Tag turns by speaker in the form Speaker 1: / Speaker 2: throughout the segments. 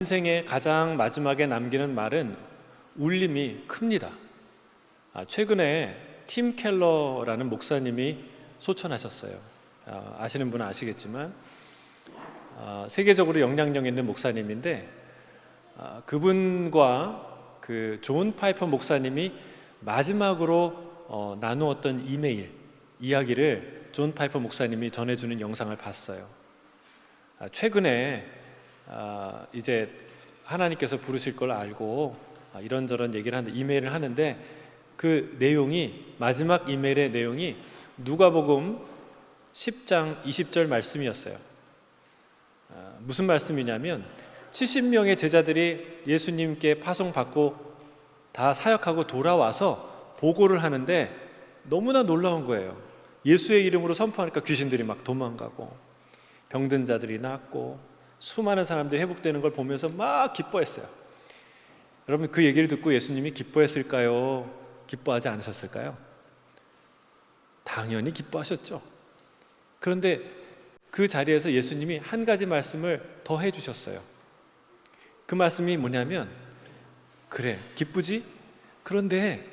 Speaker 1: 인생의 가장 마지막에 남기는 말은 울림이 큽니다. 최근에 팀 켈러라는 목사님이 소천하셨어요. 아시는 분은 아시겠지만 세계적으로 영향력 있는 목사님인데 그분과 그 존 파이퍼 목사님이 마지막으로 나누었던 이메일 이야기를 존 파이퍼 목사님이 전해주는 영상을 봤어요. 최근에 이제 하나님께서 부르실 걸 알고 이런저런 얘기를 하는데 이메일을 하는데 그 내용이 마지막 이메일의 내용이 누가복음 10장 20절 말씀이었어요. 무슨 말씀이냐면 70명의 제자들이 예수님께 파송받고 다 사역하고 돌아와서 보고를 하는데 너무나 놀라운 거예요. 예수의 이름으로 선포하니까 귀신들이 막 도망가고 병든 자들이 낫고 수많은 사람들이 회복되는 걸 보면서 막 기뻐했어요. 여러분, 그 얘기를 듣고 예수님이 기뻐했을까요? 기뻐하지 않으셨을까요? 당연히 기뻐하셨죠. 그런데 그 자리에서 예수님이 한 가지 말씀을 더 해주셨어요. 그 말씀이 뭐냐면, 그래, 기쁘지? 그런데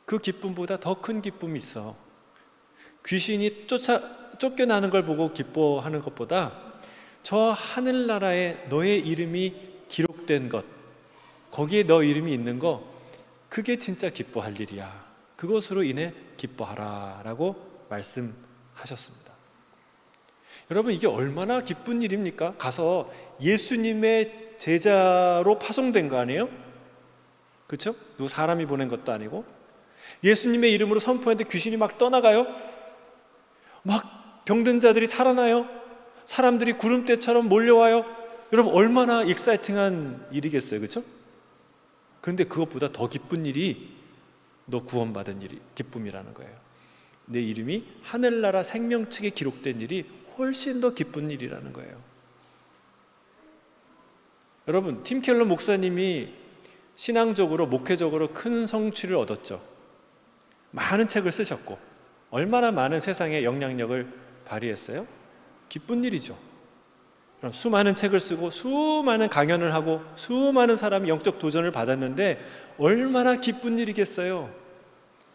Speaker 1: 그 기쁨보다 더 큰 기쁨이 있어. 귀신이 쫓겨나는 걸 보고 기뻐하는 것보다 저 하늘나라에 너의 이름이 기록된 것, 거기에 너 이름이 있는 거, 그게 진짜 기뻐할 일이야. 그것으로 인해 기뻐하라 라고 말씀하셨습니다. 여러분, 이게 얼마나 기쁜 일입니까? 가서 예수님의 제자로 파송된 거 아니에요? 그렇죠? 누구 사람이 보낸 것도 아니고 예수님의 이름으로 선포했는데 귀신이 막 떠나가요? 막 병든 자들이 살아나요? 사람들이 구름대처럼 몰려와요? 여러분, 얼마나 익사이팅한 일이겠어요, 그렇죠? 그런데 그것보다 더 기쁜 일이 너 구원받은 일이 기쁨이라는 거예요. 내 이름이 하늘나라 생명책에 기록된 일이 훨씬 더 기쁜 일이라는 거예요. 여러분, 팀 켈러 목사님이 신앙적으로 목회적으로 큰 성취를 얻었죠. 많은 책을 쓰셨고 얼마나 많은 세상에 영향력을 발휘했어요? 기쁜 일이죠. 그럼 수많은 책을 쓰고 수많은 강연을 하고 수많은 사람이 영적 도전을 받았는데 얼마나 기쁜 일이겠어요.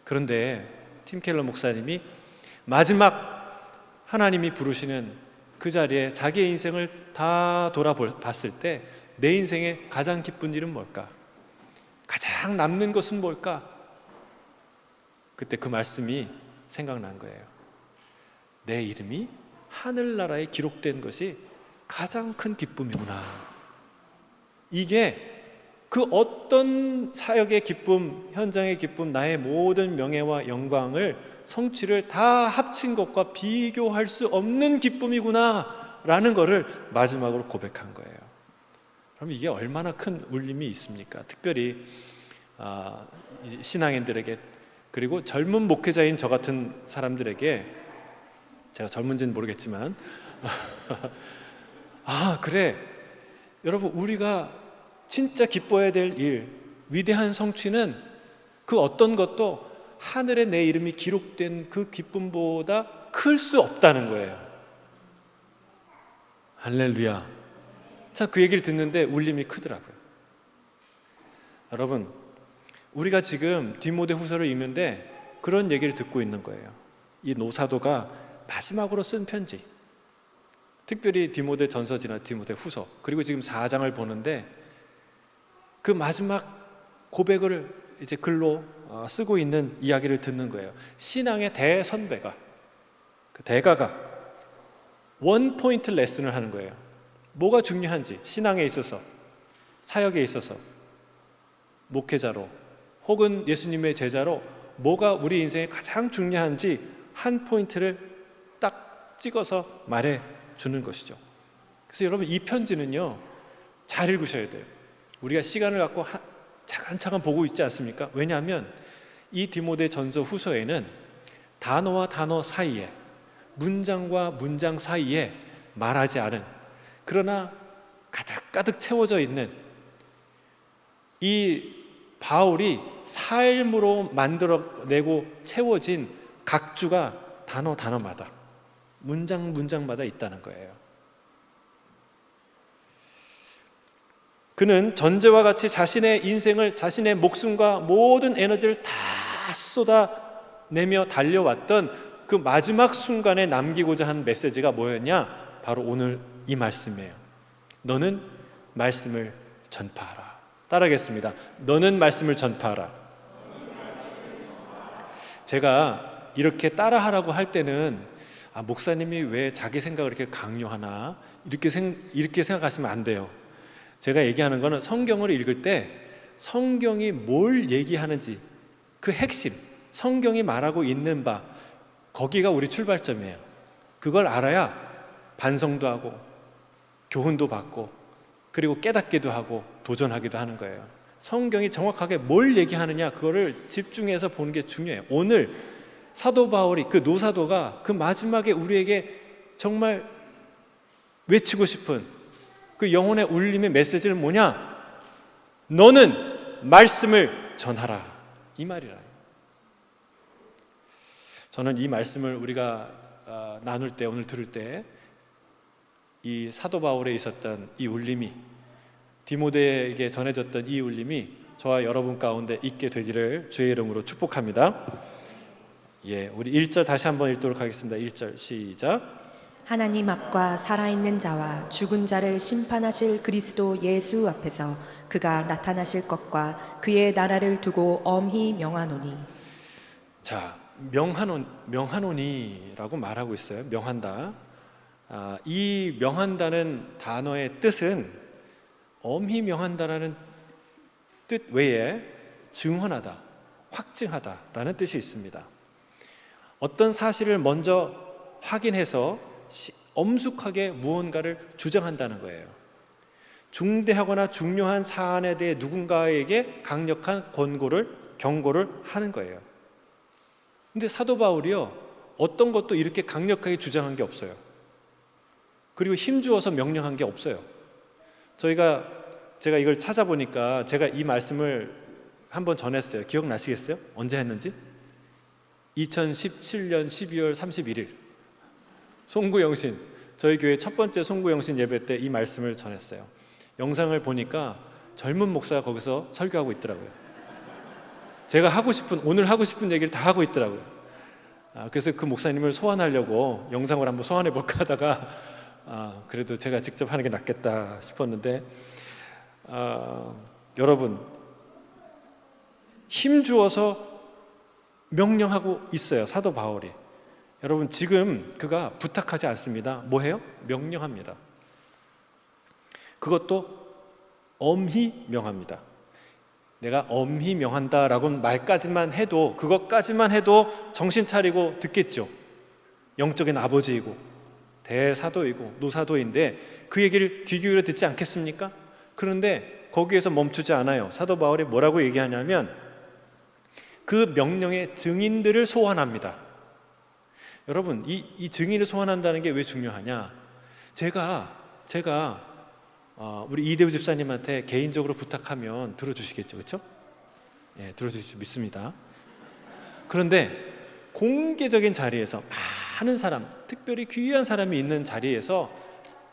Speaker 1: 그런데 팀 켈러 목사님이 마지막 하나님이 부르시는 그 자리에 자기의 인생을 다 돌아봤을 때 내 인생의 가장 기쁜 일은 뭘까? 가장 남는 것은 뭘까? 그때 그 말씀이 생각난 거예요. 내 이름이 하늘나라에 기록된 것이 가장 큰 기쁨이구나. 이게 그 어떤 사역의 기쁨, 현장의 기쁨, 나의 모든 명예와 영광을, 성취를 다 합친 것과 비교할 수 없는 기쁨이구나 라는 것을 마지막으로 고백한 거예요. 그럼 이게 얼마나 큰 울림이 있습니까? 특별히 신앙인들에게, 그리고 젊은 목회자인 저 같은 사람들에게, 제가 젊은지는 모르겠지만 그래, 여러분, 우리가 진짜 기뻐해야 될 일, 위대한 성취는 그 어떤 것도 하늘에 내 이름이 기록된 그 기쁨보다 클 수 없다는 거예요. 할렐루야. 참, 그 얘기를 듣는데 울림이 크더라고요. 여러분, 우리가 지금 디모데후서를 읽는데 그런 얘기를 듣고 있는 거예요. 이 노사도가 마지막으로 쓴 편지, 특별히 디모데 전서지나 디모데 후서, 그리고 지금 4장을 보는데 그 마지막 고백을 이제 글로 쓰고 있는 이야기를 듣는 거예요. 신앙의 대선배가, 그 대가가 원 포인트 레슨을 하는 거예요. 뭐가 중요한지, 신앙에 있어서, 사역에 있어서, 목회자로 혹은 예수님의 제자로 뭐가 우리 인생에 가장 중요한지 한 포인트를 딱 찍어서 말해 주는 것이죠. 그래서 여러분, 이 편지는요, 잘 읽으셔야 돼요. 우리가 시간을 갖고 차근차근 보고 있지 않습니까? 왜냐하면 이 디모데 전서 후서에는 단어와 단어 사이에, 문장과 문장 사이에 말하지 않은, 그러나 가득가득 채워져 있는, 이 바울이 삶으로 만들어내고 채워진 각주가 단어마다, 문장마다 있다는 거예요. 그는 전제와 같이 자신의 인생을, 자신의 목숨과 모든 에너지를 다 쏟아내며 달려왔던 그 마지막 순간에 남기고자 한 메시지가 뭐였냐? 바로 오늘 이 말씀이에요. 너는 말씀을 전파하라. 따라하겠습니다. 너는 말씀을 전파하라. 제가 이렇게 따라하라고 할 때는 목사님이 왜 자기 생각을 이렇게 강요하나 이렇게 생각하시면 안 돼요. 제가 얘기하는 거는 성경을 읽을 때 성경이 뭘 얘기하는지 그 핵심, 성경이 말하고 있는 바, 거기가 우리 출발점이에요. 그걸 알아야 반성도 하고 교훈도 받고 그리고 깨닫기도 하고 도전하기도 하는 거예요. 성경이 정확하게 뭘 얘기하느냐, 그거를 집중해서 보는 게 중요해요. 오늘 사도 바울이, 그 노사도가 그 마지막에 우리에게 정말 외치고 싶은 그 영혼의 울림의 메시지는 뭐냐? 너는 말씀을 전하라, 이 말이라. 저는 이 말씀을 우리가 나눌 때, 오늘 들을 때 이 사도 바울에 있었던 이 울림이, 디모데에게 전해졌던 이 울림이 저와 여러분 가운데 있게 되기를 주의 이름으로 축복합니다. 우리 1절 다시 한번 읽도록 하겠습니다. 1절 시작.
Speaker 2: 하나님 앞과 살아있는 자와 죽은 자를 심판하실 그리스도 예수 앞에서 그가 나타나실 것과 그의 나라를 두고 엄히 명하노니.
Speaker 1: 자, 명하노니라고 말하고 있어요. 명한다. 이 명한다는 단어의 뜻은 엄히 명한다라는 뜻 외에 증언하다, 확증하다라는 뜻이 있습니다. 어떤 사실을 먼저 확인해서 엄숙하게 무언가를 주장한다는 거예요. 중대하거나 중요한 사안에 대해 누군가에게 강력한 경고를 하는 거예요. 근데 사도 바울이요, 어떤 것도 이렇게 강력하게 주장한 게 없어요. 그리고 힘주어서 명령한 게 없어요. 제가 이걸 찾아보니까 제가 이 말씀을 한번 전했어요. 기억나시겠어요? 언제 했는지? 2017년 12월 31일 송구영신, 저희 교회 첫 번째 송구영신 예배 때 이 말씀을 전했어요. 영상을 보니까 젊은 목사가 거기서 설교하고 있더라고요. 제가 오늘 하고 싶은 얘기를 다 하고 있더라고요. 그래서 그 목사님을 소환하려고 영상을 한번 소환해 볼까 하다가 그래도 제가 직접 하는 게 낫겠다 싶었는데, 여러분, 힘주어서 명령하고 있어요, 사도 바울이. 여러분, 지금 그가 부탁하지 않습니다. 뭐 해요? 명령합니다. 그것도 엄히 명합니다. 내가 엄히 명한다라고 말까지만 해도, 그것까지만 해도 정신 차리고 듣겠죠. 영적인 아버지이고 대사도이고 노사도인데 그 얘기를 귀 기울여 듣지 않겠습니까? 그런데 거기에서 멈추지 않아요. 사도 바울이 뭐라고 얘기하냐면 그 명령의 증인들을 소환합니다. 여러분, 이 증인을 소환한다는 게 왜 중요하냐? 제가 우리 이대우 집사님한테 개인적으로 부탁하면 들어주시겠죠, 그렇죠? 들어주실 수 믿습니다. 그런데 공개적인 자리에서 많은 사람, 특별히 귀한 사람이 있는 자리에서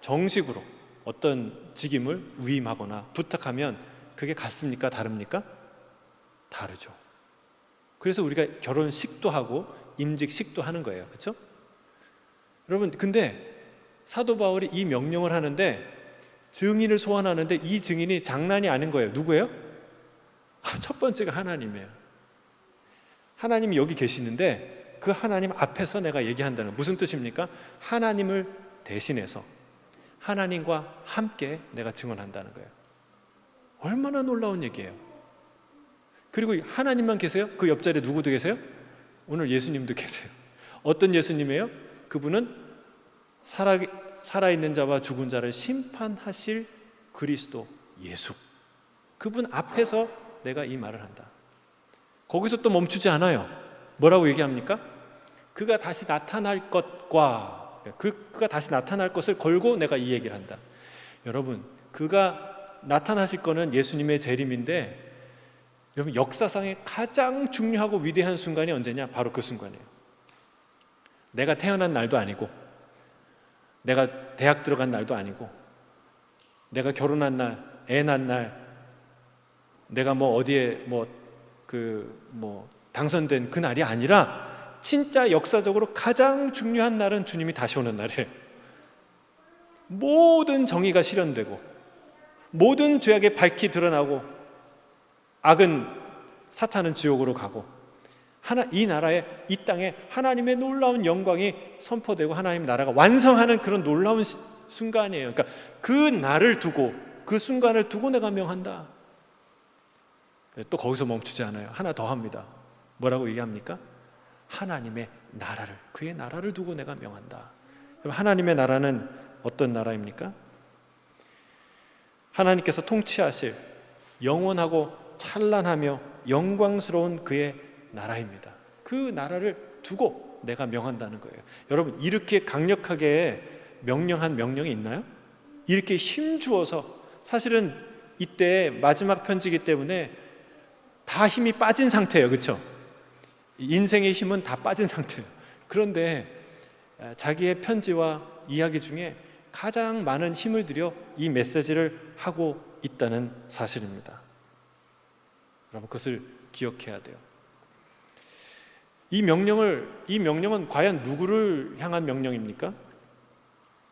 Speaker 1: 정식으로 어떤 직임을 위임하거나 부탁하면 그게 같습니까? 다릅니까? 다르죠. 그래서 우리가 결혼식도 하고 임직식도 하는 거예요, 그렇죠? 여러분, 근데 사도 바울이 이 명령을 하는데 증인을 소환하는데 이 증인이 장난이 아닌 거예요. 누구예요? 첫 번째가 하나님이에요. 하나님이 여기 계시는데 그 하나님 앞에서 내가 얘기한다는, 무슨 뜻입니까? 하나님을 대신해서 하나님과 함께 내가 증언한다는 거예요. 얼마나 놀라운 얘기예요. 그리고 하나님만 계세요? 그 옆자리에 누구도 계세요? 오늘 예수님도 계세요. 어떤 예수님이에요? 그분은 살아있는 자와 죽은 자를 심판하실 그리스도 예수. 그분 앞에서 내가 이 말을 한다. 거기서 또 멈추지 않아요. 뭐라고 얘기합니까? 그가 다시 나타날 것과 그가 다시 나타날 것을 걸고 내가 이 얘기를 한다. 여러분, 그가 나타나실 거는 예수님의 재림인데, 여러분, 역사상에 가장 중요하고 위대한 순간이 언제냐? 바로 그 순간이에요. 내가 태어난 날도 아니고, 내가 대학 들어간 날도 아니고, 내가 결혼한 날, 애 낳은 날, 내가 뭐 어디에 당선된 그 날이 아니라 진짜 역사적으로 가장 중요한 날은 주님이 다시 오는 날이에요. 모든 정의가 실현되고 모든 죄악이 밝히 드러나고 악은, 사탄은 지옥으로 가고 이 나라에, 이 땅에 하나님의 놀라운 영광이 선포되고 하나님 나라가 완성하는 그런 놀라운 순간이에요. 그러니까 그 날을 두고, 그 순간을 두고 내가 명한다. 또 거기서 멈추지 않아요. 하나 더 합니다. 뭐라고 얘기합니까? 하나님의 나라를, 그의 나라를 두고 내가 명한다. 그럼 하나님의 나라는 어떤 나라입니까? 하나님께서 통치하실 영원하고 찬란하며 영광스러운 그의 나라입니다. 그 나라를 두고 내가 명한다는 거예요. 여러분, 이렇게 강력하게 명령한 명령이 있나요? 이렇게 힘주어서, 사실은 이때 마지막 편지이기 때문에 다 힘이 빠진 상태예요. 그렇죠? 인생의 힘은 다 빠진 상태예요. 그런데 자기의 편지와 이야기 중에 가장 많은 힘을 들여 이 메시지를 하고 있다는 사실입니다. 여러분, 그것을 기억해야 돼요. 이 명령은 과연 누구를 향한 명령입니까?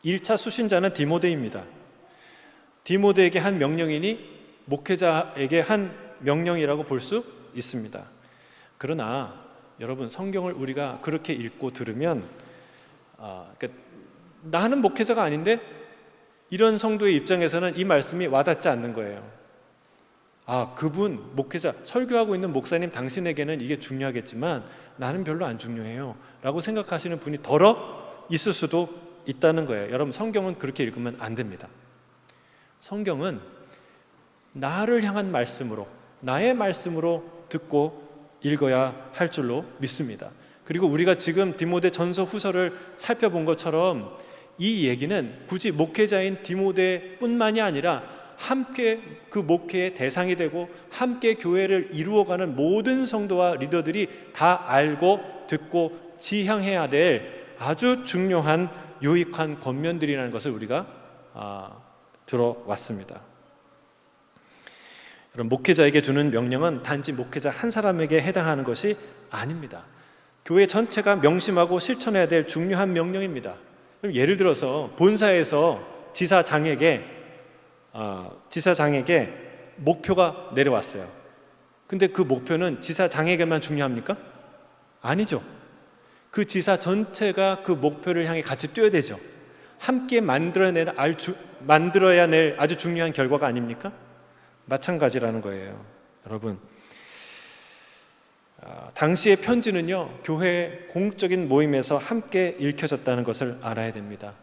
Speaker 1: 1차 수신자는 디모데입니다. 디모데에게 한 명령이니 목회자에게 한 명령이라고 볼 수 있습니다. 그러나 여러분, 성경을 우리가 그렇게 읽고 들으면 나는 목회자가 아닌데, 이런 성도의 입장에서는 이 말씀이 와닿지 않는 거예요. 그분 목회자, 설교하고 있는 목사님 당신에게는 이게 중요하겠지만 나는 별로 안 중요해요 라고 생각하시는 분이 더러 있을 수도 있다는 거예요. 여러분, 성경은 그렇게 읽으면 안 됩니다. 성경은 나를 향한 말씀으로, 나의 말씀으로 듣고 읽어야 할 줄로 믿습니다. 그리고 우리가 지금 디모데 전서 후서를 살펴본 것처럼 이 얘기는 굳이 목회자인 디모데뿐만이 아니라 함께 그 목회의 대상이 되고 함께 교회를 이루어가는 모든 성도와 리더들이 다 알고 듣고 지향해야 될 아주 중요한 유익한 권면들이라는 것을 우리가 들어왔습니다. 여러분, 목회자에게 주는 명령은 단지 목회자 한 사람에게 해당하는 것이 아닙니다. 교회 전체가 명심하고 실천해야 될 중요한 명령입니다. 예를 들어서 본사에서 지사장에게 목표가 내려왔어요. 근데 그 목표는 지사장에게만 중요합니까? 아니죠. 그 지사 전체가 그 목표를 향해 같이 뛰어야 되죠. 함께 만들어야 낼 아주 중요한 결과가 아닙니까? 마찬가지라는 거예요. 여러분, 당시의 편지는요, 교회 공적인 모임에서 함께 읽혀졌다는 것을 알아야 됩니다.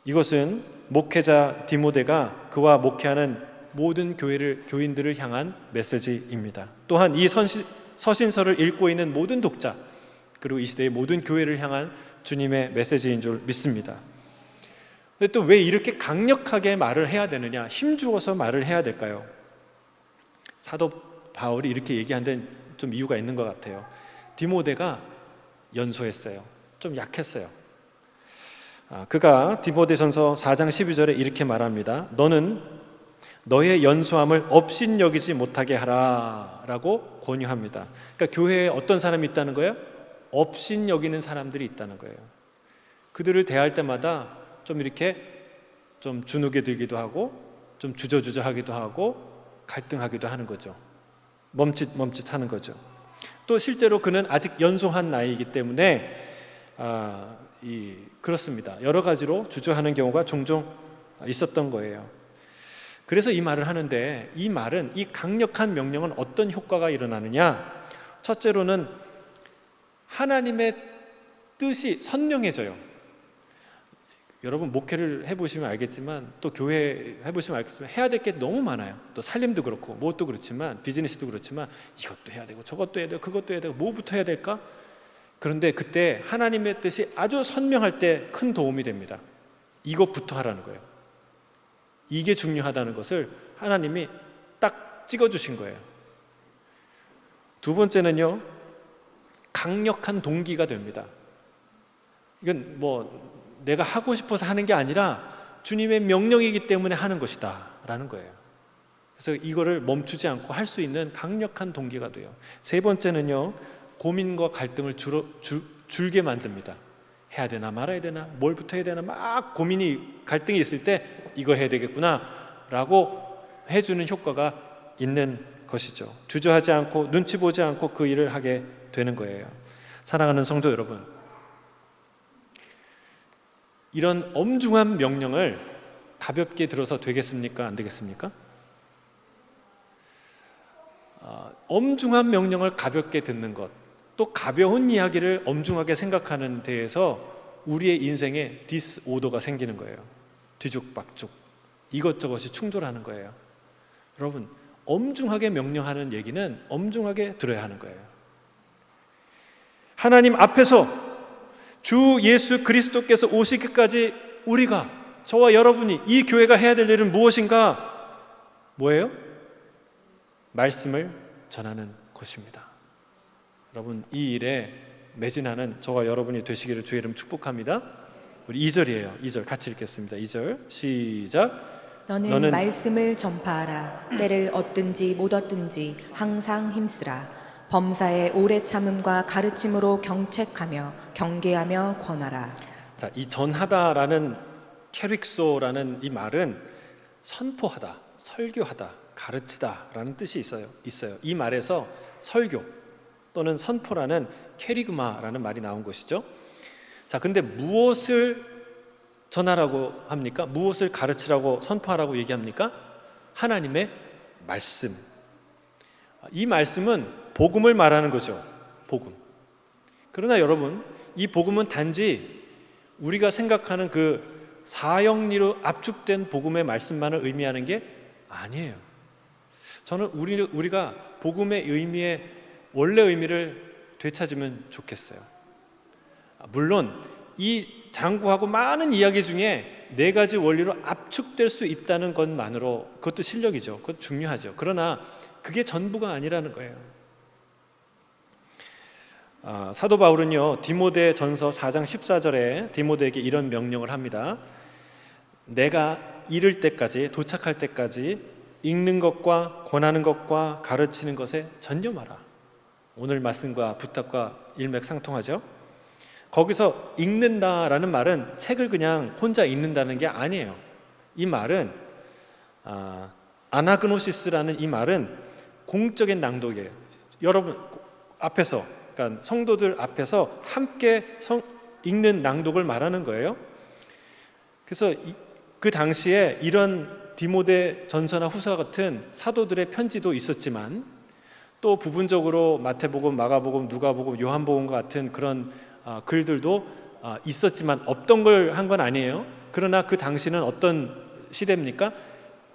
Speaker 1: 이것은 목회자 디모데가 그와 목회하는 모든 교인들을 향한 메시지입니다. 또한 이 서신서를 읽고 있는 모든 독자, 그리고 이 시대의 모든 교회를 향한 주님의 메시지인 줄 믿습니다. 근데 또 왜 이렇게 강력하게 말을 해야 되느냐, 힘주어서 말을 해야 될까요? 사도 바울이 이렇게 얘기한 데는 좀 이유가 있는 것 같아요. 디모데가 연소했어요. 좀 약했어요. 그가 디모데전서 4장 12절에 이렇게 말합니다. 너는 너의 연소함을 업신여기지 못하게 하라 라고 권유합니다. 그러니까 교회에 어떤 사람이 있다는 거예요? 업신여기는 사람들이 있다는 거예요. 그들을 대할 때마다 좀 이렇게 좀 주눅에 들기도 하고 좀 주저주저하기도 하고 갈등하기도 하는 거죠. 멈칫멈칫하는 거죠. 또 실제로 그는 아직 연소한 나이이기 때문에 그렇습니다. 여러 가지로 주저하는 경우가 종종 있었던 거예요. 그래서 이 말을 하는데, 이 말은, 이 강력한 명령은 어떤 효과가 일어나느냐? 첫째로는 하나님의 뜻이 선명해져요. 여러분, 목회를 해보시면 알겠지만, 또 교회 해보시면 알겠지만 해야 될 게 너무 많아요. 또 살림도 그렇고 무엇도 그렇지만, 비즈니스도 그렇지만 이것도 해야 되고 저것도 해야 되고 그것도 해야 되고 뭐부터 해야 될까? 그런데 그때 하나님의 뜻이 아주 선명할 때 큰 도움이 됩니다. 이것부터 하라는 거예요. 이게 중요하다는 것을 하나님이 딱 찍어주신 거예요. 두 번째는요, 강력한 동기가 됩니다. 이건 내가 하고 싶어서 하는 게 아니라 주님의 명령이기 때문에 하는 것이다 라는 거예요. 그래서 이거를 멈추지 않고 할 수 있는 강력한 동기가 돼요. 세 번째는요, 고민과 갈등을 줄게 만듭니다. 해야 되나 말아야 되나, 뭘부터 해야 되나 막 고민이, 갈등이 있을 때 이거 해야 되겠구나 라고 해주는 효과가 있는 것이죠. 주저하지 않고 눈치 보지 않고 그 일을 하게 되는 거예요. 사랑하는 성도 여러분, 이런 엄중한 명령을 가볍게 들어서 되겠습니까? 안 되겠습니까? 엄중한 명령을 가볍게 듣는 것, 또 가벼운 이야기를 엄중하게 생각하는 데에서 우리의 인생에 디스오더가 생기는 거예요. 뒤죽박죽, 이것저것이 충돌하는 거예요. 여러분, 엄중하게 명령하는 얘기는 엄중하게 들어야 하는 거예요. 하나님 앞에서 주 예수 그리스도께서 오시기까지 우리가, 저와 여러분이, 이 교회가 해야 될 일은 무엇인가? 뭐예요? 말씀을 전하는 것입니다. 여러분, 이 일에 매진하는 저와 여러분이 되시기를 주의 이름 축복합니다. 우리 2절이에요. 2절 같이 읽겠습니다. 2절 시작.
Speaker 2: 너는 말씀을 전파하라. 때를 얻든지 못 얻든지 항상 힘쓰라. 범사에 오래 참음과 가르침으로 경책하며 경계하며 권하라.
Speaker 1: 자, 이 전하다라는 캐릭소라는 이 말은 선포하다, 설교하다, 가르치다라는 뜻이 있어요. 이 말에서 설교 또는 선포라는 캐리그마라는 말이 나온 것이죠. 자, 근데 무엇을 전하라고 합니까? 무엇을 가르치라고 선포하라고 얘기합니까? 하나님의 말씀. 이 말씀은 복음을 말하는 거죠. 복음. 그러나 여러분, 이 복음은 단지 우리가 생각하는 그 사형리로 압축된 복음의 말씀만을 의미하는 게 아니에요. 저는 우리가 복음의 의미의 원래 의미를 되찾으면 좋겠어요. 물론 이 장구하고 많은 이야기 중에 4가지 원리로 압축될 수 있다는 것만으로 그것도 실력이죠. 그것도 중요하죠. 그러나 그게 전부가 아니라는 거예요. 사도 바울은요, 디모데 전서 4장 14절에 디모데에게 이런 명령을 합니다. 내가 이를 때까지, 도착할 때까지 읽는 것과 권하는 것과 가르치는 것에 전념하라. 오늘 말씀과 부탁과 일맥상통하죠. 거기서 읽는다라는 말은 책을 그냥 혼자 읽는다는 게 아니에요. 이 말은 아나그노시스라는 이 말은 공적인 낭독이에요. 여러분 앞에서, 그러니까 성도들 앞에서 함께 읽는 낭독을 말하는 거예요. 그래서 그 당시에 이런 디모데 전서나 후서 같은 사도들의 편지도 있었지만, 또 부분적으로 마태복음, 마가복음, 누가복음, 요한복음 같은 그런 글들도 있었지만 없던 걸 한 건 아니에요. 그러나 그 당시는 어떤 시대입니까?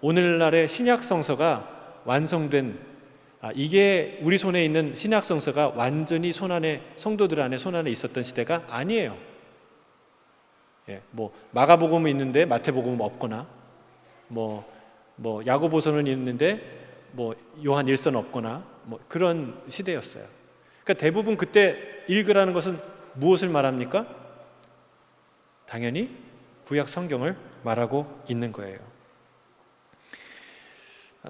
Speaker 1: 오늘날의 신약 성서가 완성된, 이게 우리 손에 있는 신약 성서가 완전히 성도들 안에 손 안에 있었던 시대가 아니에요. 뭐 마가복음은 있는데 마태복음은 없거나, 뭐 야고보서는 있는데 뭐 요한 1서는 없거나, 뭐 그런 시대였어요. 그러니까 대부분 그때 읽으라는 것은 무엇을 말합니까? 당연히 구약 성경을 말하고 있는 거예요.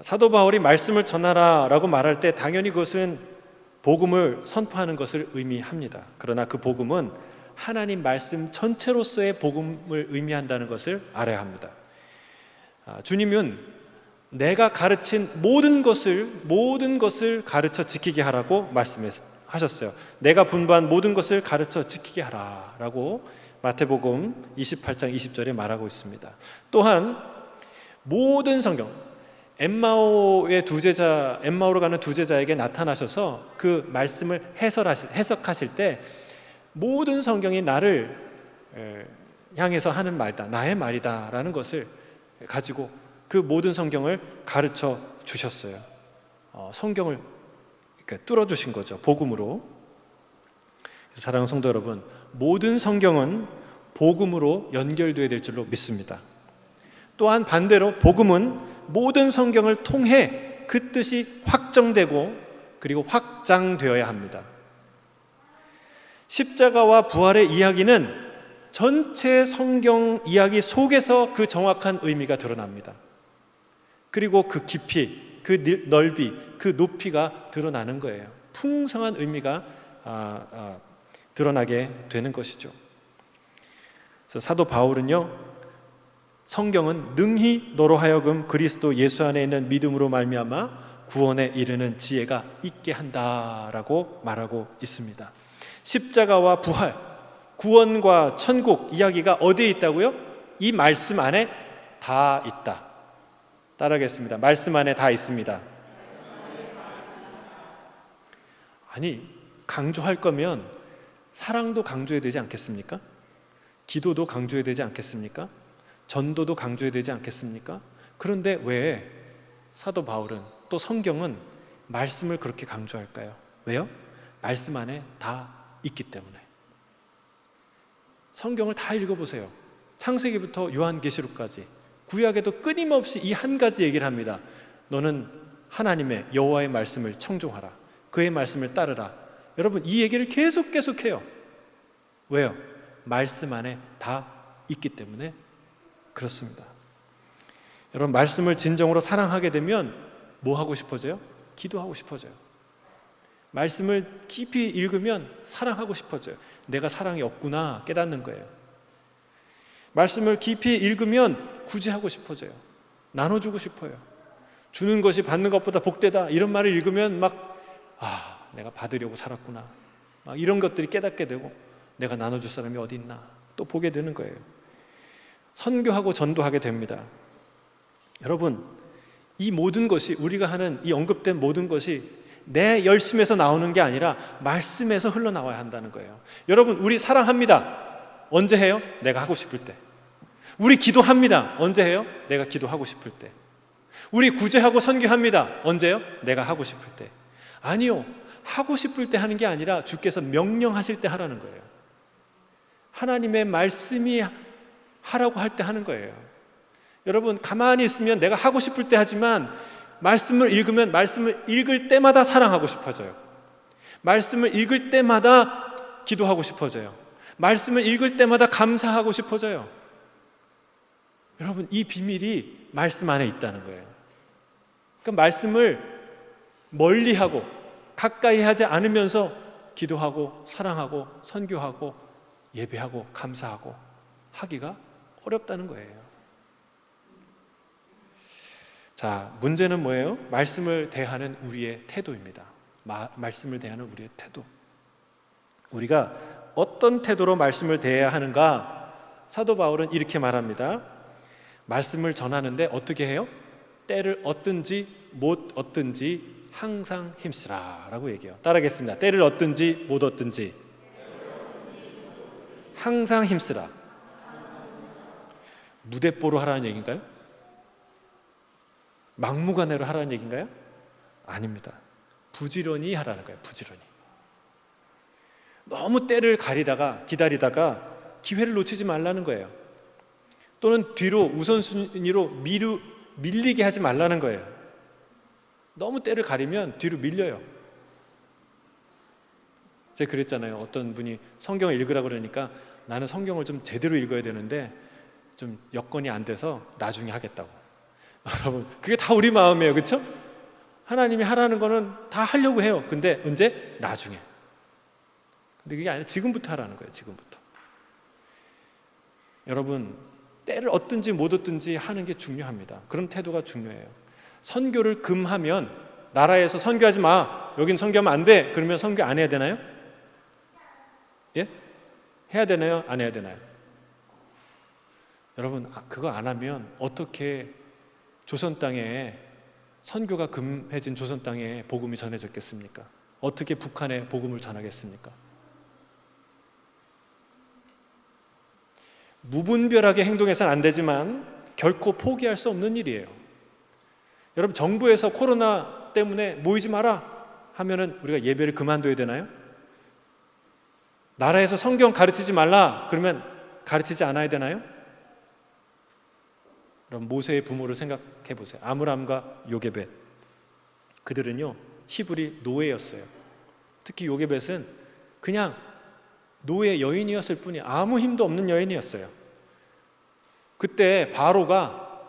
Speaker 1: 사도 바울이 말씀을 전하라라고 말할 때 당연히 그것은 복음을 선포하는 것을 의미합니다. 그러나 그 복음은 하나님 말씀 전체로서의 복음을 의미한다는 것을 알아야 합니다. 주님은 내가 가르친 모든 것을 가르쳐 지키게 하라고 말씀하셨어요. 내가 분부한 모든 것을 가르쳐 지키게 하라라고 마태복음 28장 20절에 말하고 있습니다. 또한 모든 성경, 엠마오로 가는 두 제자에게 나타나셔서 그 말씀을 해석하실 때 모든 성경이 나를 향해서 하는 말이다, 나의 말이다라는 것을 가지고 그 모든 성경을 가르쳐 주셨어요. 성경을 뚫어주신 거죠, 복음으로. 사랑하는 성도 여러분, 모든 성경은 복음으로 연결되어야 될 줄로 믿습니다. 또한 반대로 복음은 모든 성경을 통해 그 뜻이 확정되고 그리고 확장되어야 합니다. 십자가와 부활의 이야기는 전체 성경 이야기 속에서 그 정확한 의미가 드러납니다. 그리고 그 깊이, 그 넓이, 그 높이가 드러나는 거예요. 풍성한 의미가 드러나게 되는 것이죠. 그래서 사도 바울은요, 성경은 능히 너로 하여금 그리스도 예수 안에 있는 믿음으로 말미암아 구원에 이르는 지혜가 있게 한다라고 말하고 있습니다. 십자가와 부활, 구원과 천국 이야기가 어디에 있다고요? 이 말씀 안에 다 있다. 따라하겠습니다. 말씀 안에 다 있습니다. 아니, 강조할 거면 사랑도 강조해야 되지 않겠습니까? 기도도 강조해야 되지 않겠습니까? 전도도 강조해야 되지 않겠습니까? 그런데 왜 사도 바울은, 또 성경은 말씀을 그렇게 강조할까요? 왜요? 말씀 안에 다 있기 때문에. 성경을 다 읽어보세요. 창세기부터 요한계시록까지 구약에도 끊임없이 이 한 가지 얘기를 합니다. 너는 하나님의 여호와의 말씀을 청종하라. 그의 말씀을 따르라. 여러분, 이 얘기를 계속해요. 왜요? 말씀 안에 다 있기 때문에 그렇습니다. 여러분, 말씀을 진정으로 사랑하게 되면 뭐 하고 싶어져요? 기도하고 싶어져요. 말씀을 깊이 읽으면 사랑하고 싶어져요. 내가 사랑이 없구나 깨닫는 거예요. 말씀을 깊이 읽으면 구제하고 싶어져요. 나눠주고 싶어요. 주는 것이 받는 것보다 복되다, 이런 말을 읽으면 내가 받으려고 살았구나, 막 이런 것들이 깨닫게 되고, 내가 나눠줄 사람이 어디 있나 또 보게 되는 거예요. 선교하고 전도하게 됩니다. 여러분, 이 모든 것이, 우리가 하는 이 언급된 모든 것이 내 열심에서 나오는 게 아니라 말씀에서 흘러나와야 한다는 거예요. 여러분, 우리 사랑합니다. 언제 해요? 내가 하고 싶을 때. 우리 기도합니다. 언제 해요? 내가 기도하고 싶을 때. 우리 구제하고 선교합니다. 언제요? 내가 하고 싶을 때. 아니요, 하고 싶을 때 하는 게 아니라 주께서 명령하실 때 하라는 거예요. 하나님의 말씀이 하라고 할 때 하는 거예요. 여러분, 가만히 있으면 내가 하고 싶을 때 하지만, 말씀을 읽으면 말씀을 읽을 때마다 사랑하고 싶어져요. 말씀을 읽을 때마다 기도하고 싶어져요. 말씀을 읽을 때마다 감사하고 싶어져요. 여러분, 이 비밀이 말씀 안에 있다는 거예요. 그러니까 말씀을 멀리하고 가까이 하지 않으면서 기도하고 사랑하고 선교하고 예배하고 감사하고 하기가 어렵다는 거예요. 자, 문제는 뭐예요? 말씀을 대하는 우리의 태도입니다. 말씀을 대하는 우리의 태도. 우리가 어떤 태도로 말씀을 대해야 하는가? 사도 바울은 이렇게 말합니다. 말씀을 전하는데 어떻게 해요? 때를 얻든지 못 얻든지 항상 힘쓰라 라고 얘기해요. 따라하겠습니다. 때를 얻든지 못 얻든지 항상 힘쓰라. 무대뽀로 하라는 얘기인가요? 막무가내로 하라는 얘기인가요? 아닙니다. 부지런히 하라는 거예요. 부지런히. 너무 때를 가리다가 기다리다가 기회를 놓치지 말라는 거예요. 또는 뒤로 우선순위로 밀리게 하지 말라는 거예요. 너무 때를 가리면 뒤로 밀려요. 제가 그랬잖아요. 어떤 분이 성경을 읽으라 그러니까 나는 성경을 좀 제대로 읽어야 되는데 좀 여건이 안 돼서 나중에 하겠다고. 여러분, 그게 다 우리 마음이에요. 그렇죠? 하나님이 하라는 거는 다 하려고 해요. 근데 언제? 나중에. 근데 그게 아니라 지금부터 하라는 거예요. 지금부터. 여러분, 때를 얻든지 못 얻든지 하는 게 중요합니다. 그런 태도가 중요해요. 선교를 금하면, 나라에서 선교하지 마, 여긴 선교하면 안 돼, 그러면 선교 안 해야 되나요? 예? 해야 되나요? 안 해야 되나요? 여러분, 그거 안 하면 어떻게 조선 땅에, 선교가 금해진 조선 땅에 복음이 전해졌겠습니까? 어떻게 북한에 복음을 전하겠습니까? 무분별하게 행동해서는 안 되지만 결코 포기할 수 없는 일이에요. 여러분, 정부에서 코로나 때문에 모이지 마라 하면은 우리가 예배를 그만둬야 되나요? 나라에서 성경 가르치지 말라 그러면 가르치지 않아야 되나요? 그럼 모세의 부모를 생각해 보세요. 아므람과 요게벳. 그들은요, 히브리 노예였어요. 특히 요게벳은 그냥 노예 여인이었을 뿐이, 아무 힘도 없는 여인이었어요. 그때 바로가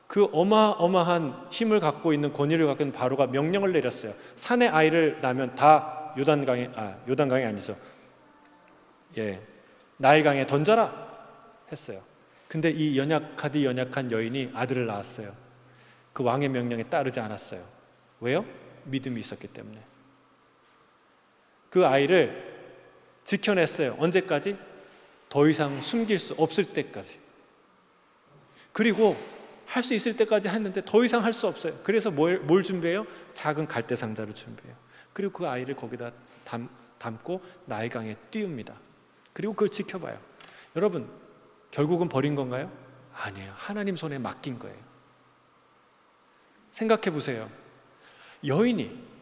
Speaker 1: 그 어마어마한 힘을 갖고 있는 권위를 갖고 있는 바로가 명령을 내렸어요. 산에 아이를 낳으면 다 요단강이 아니죠. 나일강에 던져라 했어요. 근데 이 연약한 여인이 아들을 낳았어요. 그 왕의 명령에 따르지 않았어요. 왜요? 믿음이 있었기 때문에. 그 아이를 지켜냈어요. 언제까지? 더 이상 숨길 수 없을 때까지. 그리고 할 수 있을 때까지 했는데 더 이상 할 수 없어요. 그래서 뭘 준비해요? 작은 갈대 상자를 준비해요. 그리고 그 아이를 거기다 담고 나일강에 띄웁니다. 그리고 그걸 지켜봐요. 여러분, 결국은 버린 건가요? 아니에요. 하나님 손에 맡긴 거예요. 생각해 보세요. 여인이,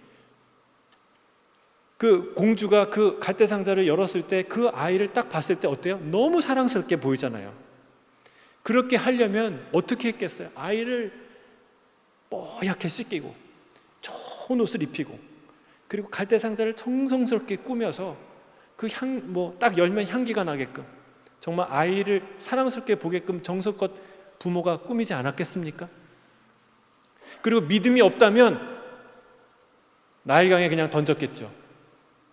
Speaker 1: 그 공주가 그 갈대 상자를 열었을 때 그 아이를 딱 봤을 때 어때요? 너무 사랑스럽게 보이잖아요. 그렇게 하려면 어떻게 했겠어요? 아이를 뽀얗게 씻기고 좋은 옷을 입히고 그리고 갈대 상자를 정성스럽게 꾸며서 그 딱 열면 향기가 나게끔 정말 아이를 사랑스럽게 보게끔 정성껏 부모가 꾸미지 않았겠습니까? 그리고 믿음이 없다면 나일강에 그냥 던졌겠죠.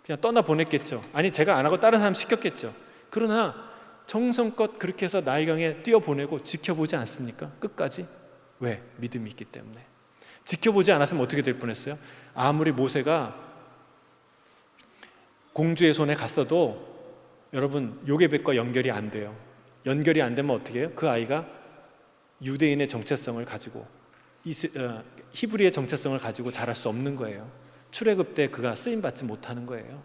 Speaker 1: 그냥 떠나 보냈겠죠. 아니, 제가 안 하고 다른 사람 시켰겠죠. 그러나 정성껏 그렇게 해서 나일강에 띄워보내고 지켜보지 않습니까? 끝까지. 왜? 믿음이 있기 때문에. 지켜보지 않았으면 어떻게 될 뻔했어요? 아무리 모세가 공주의 손에 갔어도 여러분, 요게벳과 연결이 안 돼요. 연결이 안 되면 어떻게 해요? 그 아이가 유대인의 정체성을 가지고 히브리의 정체성을 가지고 자랄 수 없는 거예요. 출애굽 때 그가 쓰임받지 못하는 거예요.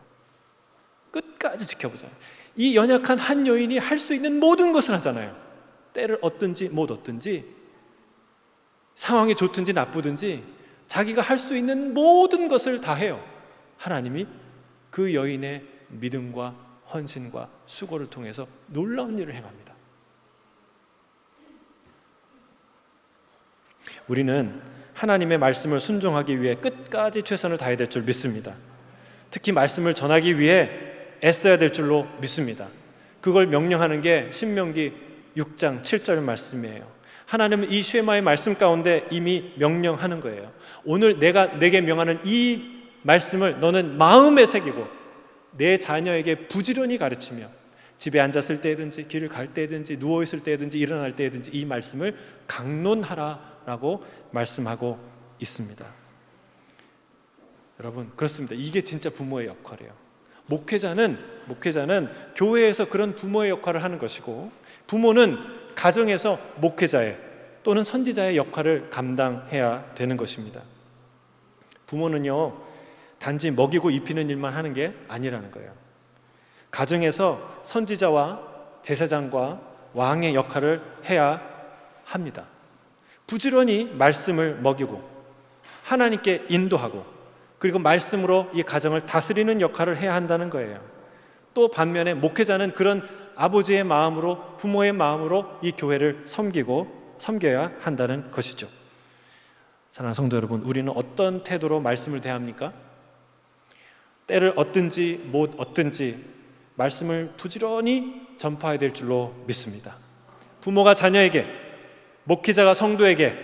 Speaker 1: 끝까지 지켜보자. 이 연약한 한 여인이 할 수 있는 모든 것을 하잖아요. 때를 얻든지 못 얻든지, 상황이 좋든지 나쁘든지 자기가 할 수 있는 모든 것을 다 해요. 하나님이 그 여인의 믿음과 헌신과 수고를 통해서 놀라운 일을 행합니다. 우리는 하나님의 말씀을 순종하기 위해 끝까지 최선을 다해야 될 줄 믿습니다. 특히 말씀을 전하기 위해 애써야 될 줄로 믿습니다. 그걸 명령하는 게 신명기 6장 7절 말씀이에요. 하나님은 이 쉐마의 말씀 가운데 이미 명령하는 거예요. 오늘 내가 내게 명하는 이 말씀을 너는 마음에 새기고 내 자녀에게 부지런히 가르치며 집에 앉았을 때든지 길을 갈 때든지 누워있을 때든지 일어날 때든지 이 말씀을 강론하라라고 말씀하고 있습니다. 여러분, 그렇습니다. 이게 진짜 부모의 역할이에요. 목회자는 교회에서 그런 부모의 역할을 하는 것이고, 부모는 가정에서 목회자의 또는 선지자의 역할을 감당해야 되는 것입니다. 부모는요, 단지 먹이고 입히는 일만 하는 게 아니라는 거예요. 가정에서 선지자와 제사장과 왕의 역할을 해야 합니다. 부지런히 말씀을 먹이고 하나님께 인도하고 그리고 말씀으로 이 가정을 다스리는 역할을 해야 한다는 거예요. 또 반면에 목회자는 그런 아버지의 마음으로, 부모의 마음으로 이 교회를 섬겨야 한다는 것이죠. 사랑하는 성도 여러분, 우리는 어떤 태도로 말씀을 대합니까? 때를 얻든지 못 얻든지 말씀을 부지런히 전파해야 될 줄로 믿습니다. 부모가 자녀에게, 목회자가 성도에게,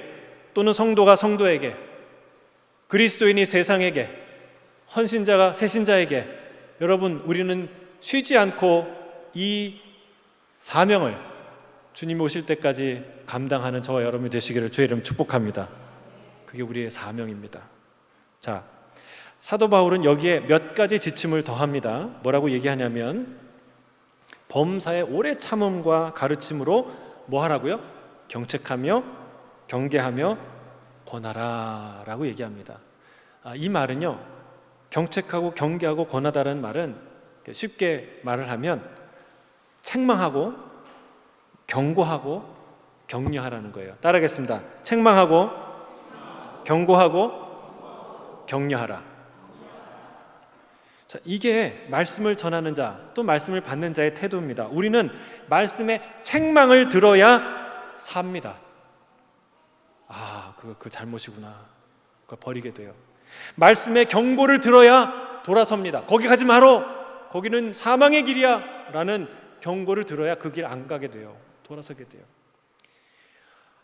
Speaker 1: 또는 성도가 성도에게, 그리스도인이 세상에게, 헌신자가 새신자에게, 여러분, 우리는 쉬지 않고 이 사명을 주님 오실 때까지 감당하는 저와 여러분이 되시기를 주의 이름 축복합니다. 그게 우리의 사명입니다. 자, 사도 바울은 여기에 몇 가지 지침을 더합니다. 뭐라고 얘기하냐면 범사의 오래 참음과 가르침으로 뭐 하라고요? 경책하며 경계하며 권하라 라고 얘기합니다. 이 말은요, 경책하고 경계하고 권하다라는 말은 쉽게 말을 하면 책망하고 경고하고 격려하라는 거예요. 따라하겠습니다. 책망하고 경고하고 격려하라. 자, 이게 말씀을 전하는 자, 또 말씀을 받는 자의 태도입니다. 우리는 말씀의 책망을 들어야 삽니다. 그 잘못이구나. 그걸 버리게 돼요. 말씀의 경고를 들어야 돌아섭니다. 거기 가지 마라. 거기는 사망의 길이야 라는 경고를 들어야 그 길 안 가게 돼요. 돌아서게 돼요.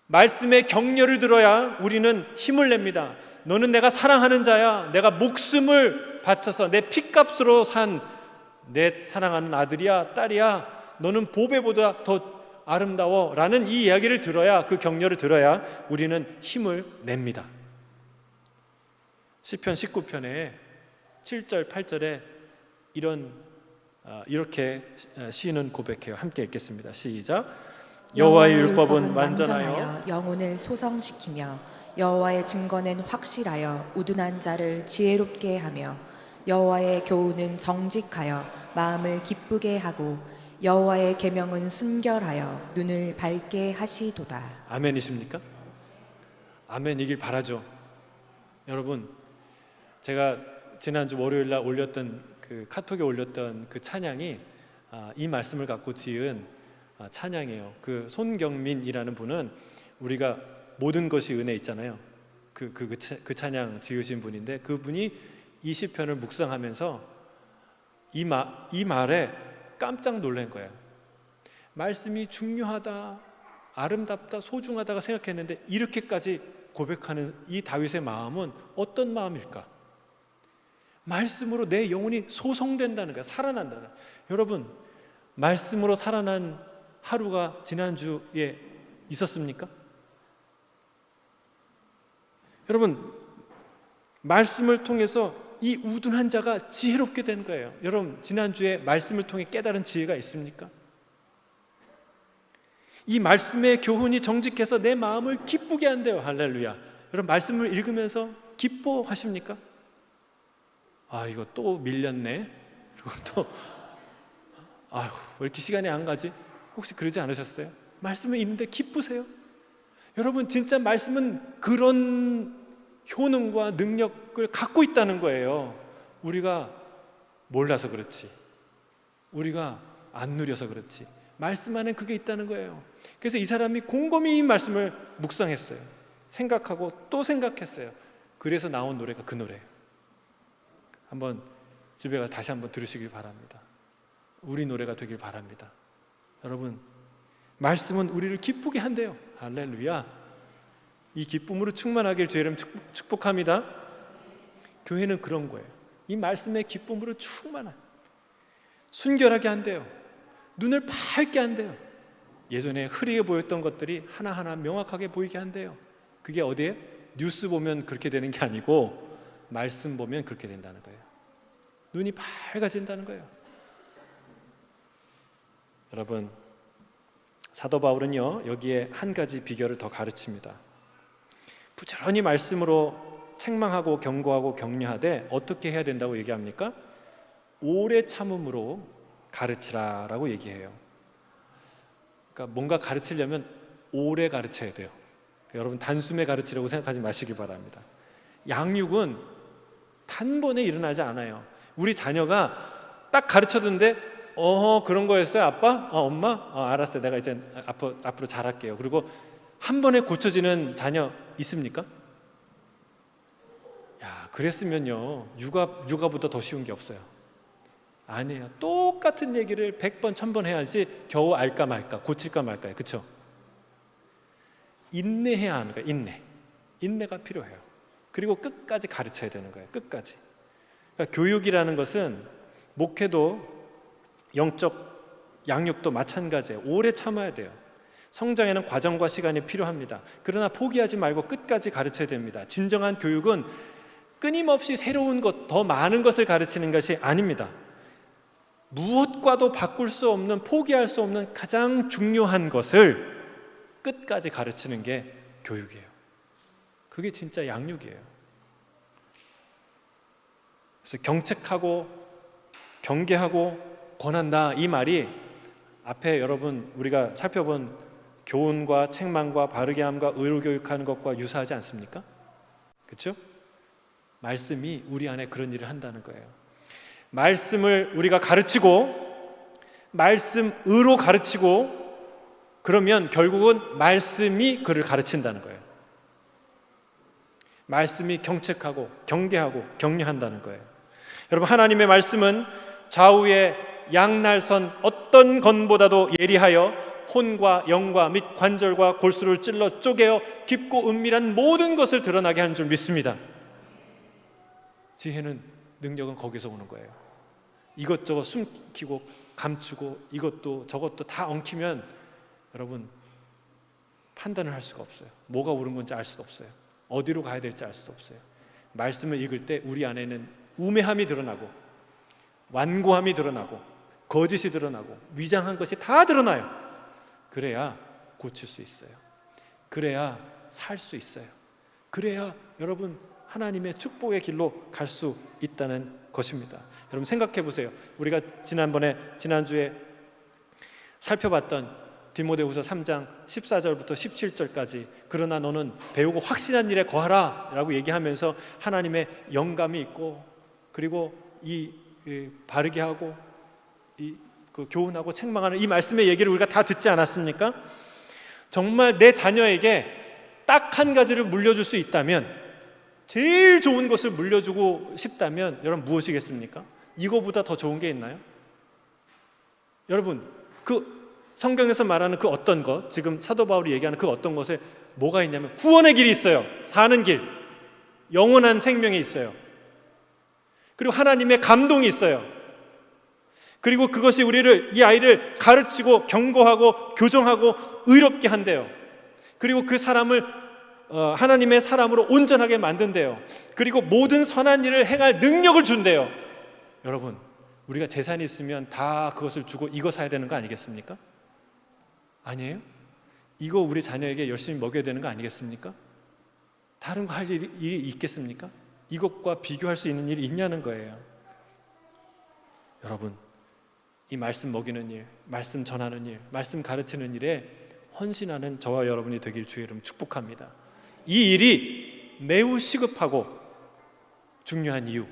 Speaker 1: 말씀의 격려를 들어야 우리는 힘을 냅니다. 너는 내가 사랑하는 자야. 내가 목숨을 바쳐서 내 핏값으로 산 내 사랑하는 아들이야, 딸이야. 너는 보배보다 더 아름다워 라는 이 이야기를 들어야, 그 격려를 들어야 우리는 힘을 냅니다. 시편 19편에 7절 8절에 이렇게 시인은 고백해요. 함께 읽겠습니다. 시작. 여호와의 율법은 완전하여
Speaker 2: 영혼을 소성시키며 여호와의 증거는 확실하여 우둔한 자를 지혜롭게 하며 여호와의 교훈은 정직하여 마음을 기쁘게 하고 여호와의 계명은 순결하여 눈을 밝게 하시도다.
Speaker 1: 아멘이십니까? 아멘이길 바라죠. 여러분, 제가 지난주 월요일 날 올렸던 그 카톡에 올렸던 그 찬양이 이 말씀을 갖고 지은 찬양이에요. 그 손경민이라는 분은 우리가 모든 것이 은혜 있잖아요. 그 찬양 지으신 분인데, 그분이 이 시편을 묵상하면서 이 말에 깜짝 놀란 거예요. 말씀이 중요하다, 아름답다, 소중하다가 생각했는데 이렇게까지 고백하는 이 다윗의 마음은 어떤 마음일까? 말씀으로 내 영혼이 소성된다는 거야, 살아난다는 거야. 여러분, 말씀으로 살아난 하루가 지난주에 있었습니까? 여러분, 말씀을 통해서 이 우둔한 자가 지혜롭게 된 거예요. 여러분, 지난주에 말씀을 통해 깨달은 지혜가 있습니까? 이 말씀의 교훈이 정직해서 내 마음을 기쁘게 한대요. 할렐루야. 여러분, 말씀을 읽으면서 기뻐하십니까? 이거 또 밀렸네. 그리고 또 왜 이렇게 시간이 안 가지? 혹시 그러지 않으셨어요? 말씀을 읽는데 기쁘세요? 여러분, 진짜 말씀은 그런 효능과 능력을 갖고 있다는 거예요. 우리가 몰라서 그렇지, 우리가 안 누려서 그렇지, 말씀 안에 그게 있다는 거예요. 그래서 이 사람이 곰곰이 이 말씀을 묵상했어요. 생각하고 또 생각했어요. 그래서 나온 노래가 그 노래예요. 한번 집에 가서 다시 한번 들으시길 바랍니다. 우리 노래가 되길 바랍니다. 여러분, 말씀은 우리를 기쁘게 한대요. 할렐루야. 이 기쁨으로 충만하길 주의 이름 축복합니다. 교회는 그런 거예요. 이 말씀의 기쁨으로 충만한, 순결하게 한대요. 눈을 밝게 한대요. 예전에 흐리게 보였던 것들이 하나하나 명확하게 보이게 한대요. 그게 어디에? 뉴스 보면 그렇게 되는 게 아니고 말씀 보면 그렇게 된다는 거예요. 눈이 밝아진다는 거예요. 여러분, 사도 바울은요, 여기에 한 가지 비결을 더 가르칩니다. 부지런히 말씀으로 책망하고 경고하고 격려하되 어떻게 해야 된다고 얘기합니까? 오래 참음으로 가르치라라고 얘기해요. 그러니까 뭔가 가르치려면 오래 가르쳐야 돼요. 그러니까 여러분, 단숨에 가르치려고 생각하지 마시기 바랍니다. 양육은 단번에 일어나지 않아요. 우리 자녀가 딱 가르쳐줬는데 그런 거였어요 아빠? 엄마? 알았어요. 내가 이제 앞으로 잘할게요. 그리고 한 번에 고쳐지는 자녀 있습니까? 그랬으면요, 육아보다 더 쉬운 게 없어요. 아니에요. 똑같은 얘기를 100번 1000번 해야지 겨우 알까 말까, 고칠까 말까요. 그렇죠? 인내해야 하는 거예요. 인내가 필요해요. 그리고 끝까지 가르쳐야 되는 거예요. 끝까지. 그러니까 교육이라는 것은 목회도 영적 양육도 마찬가지예요. 오래 참아야 돼요. 성장에는 과정과 시간이 필요합니다. 그러나 포기하지 말고 끝까지 가르쳐야 됩니다. 진정한 교육은 끊임없이 새로운 것, 더 많은 것을 가르치는 것이 아닙니다. 무엇과도 바꿀 수 없는, 포기할 수 없는 가장 중요한 것을 끝까지 가르치는 게 교육이에요. 그게 진짜 양육이에요. 그래서 경책하고 경계하고 권한다, 이 말이 앞에 여러분 우리가 살펴본 교훈과 책망과 바르게 함과 의로 교육하는 것과 유사하지 않습니까? 그렇죠? 말씀이 우리 안에 그런 일을 한다는 거예요. 말씀을 우리가 가르치고 말씀으로 가르치고 그러면 결국은 말씀이 그를 가르친다는 거예요. 말씀이 경책하고 경계하고 격려한다는 거예요. 여러분, 하나님의 말씀은 좌우의 양날선 어떤 건보다도 예리하여 혼과 영과 및 관절과 골수를 찔러 쪼개어 깊고 은밀한 모든 것을 드러나게 하는 줄 믿습니다. 지혜는, 능력은 거기서 오는 거예요. 이것저것 숨기고 감추고 이것도 저것도 다 엉키면 여러분 판단을 할 수가 없어요. 뭐가 옳은 건지 알 수도 없어요. 어디로 가야 될지 알 수도 없어요. 말씀을 읽을 때 우리 안에는 우매함이 드러나고 완고함이 드러나고 거짓이 드러나고 위장한 것이 다 드러나요. 그래야 고칠 수 있어요. 그래야 살 수 있어요. 그래야 여러분 하나님의 축복의 길로 갈 수 있다는 것입니다. 여러분 생각해 보세요. 우리가 지난주에 살펴봤던 디모데후서 3장 14절부터 17절까지 그러나 너는 배우고 확신한 일에 거하라 라고 얘기하면서 하나님의 영감이 있고 그리고 이 바르게 하고 그 교훈하고 책망하는 이 말씀의 얘기를 우리가 다 듣지 않았습니까? 정말 내 자녀에게 딱 한 가지를 물려줄 수 있다면, 제일 좋은 것을 물려주고 싶다면 여러분 무엇이겠습니까? 이거보다 더 좋은 게 있나요? 여러분 그 성경에서 말하는 그 어떤 것, 지금 사도 바울이 얘기하는 그 어떤 것에 뭐가 있냐면 구원의 길이 있어요. 사는 길, 영원한 생명이 있어요. 그리고 하나님의 감동이 있어요. 그리고 그것이 이 아이를 가르치고 경고하고 교정하고 의롭게 한대요. 그리고 그 사람을 하나님의 사람으로 온전하게 만든대요. 그리고 모든 선한 일을 행할 능력을 준대요. 여러분 우리가 재산이 있으면 다 그것을 주고 이거 사야 되는 거 아니겠습니까? 아니에요? 이거 우리 자녀에게 열심히 먹여야 되는 거 아니겠습니까? 다른 거 할 일이 있겠습니까? 이것과 비교할 수 있는 일이 있냐는 거예요. 여러분 이 말씀 먹이는 일, 말씀 전하는 일, 말씀 가르치는 일에 헌신하는 저와 여러분이 되길 주의 이름 축복합니다. 이 일이 매우 시급하고 중요한 이유,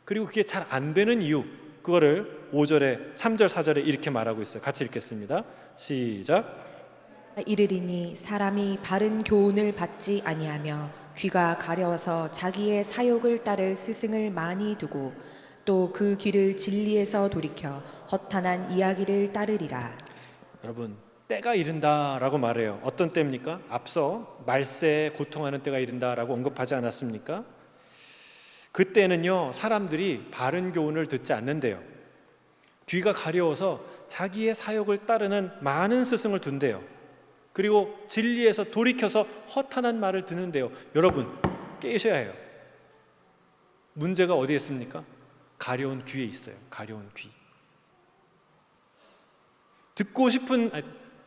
Speaker 1: 그리고 그게 잘 안 되는 이유, 그거를 5절에 3절 4절에 이렇게 말하고 있어요. 같이 읽겠습니다. 시작.
Speaker 2: 이르리니 사람이 바른 교훈을 받지 아니하며 귀가 가려워서 자기의 사욕을 따를 스승을 많이 두고 또 그 귀를 진리에서 돌이켜 허탄한 이야기를 따르리라.
Speaker 1: 여러분 때가 이른다라고 말해요. 어떤 때입니까? 앞서 말세에 고통하는 때가 이른다라고 언급하지 않았습니까? 그때는요 사람들이 바른 교훈을 듣지 않는데요. 귀가 가려워서 자기의 사욕을 따르는 많은 스승을 둔대요. 그리고 진리에서 돌이켜서 허탄한 말을 듣는데요. 여러분 깨셔야 해요. 문제가 어디에 있습니까? 가려운 귀에 있어요. 가려운 귀.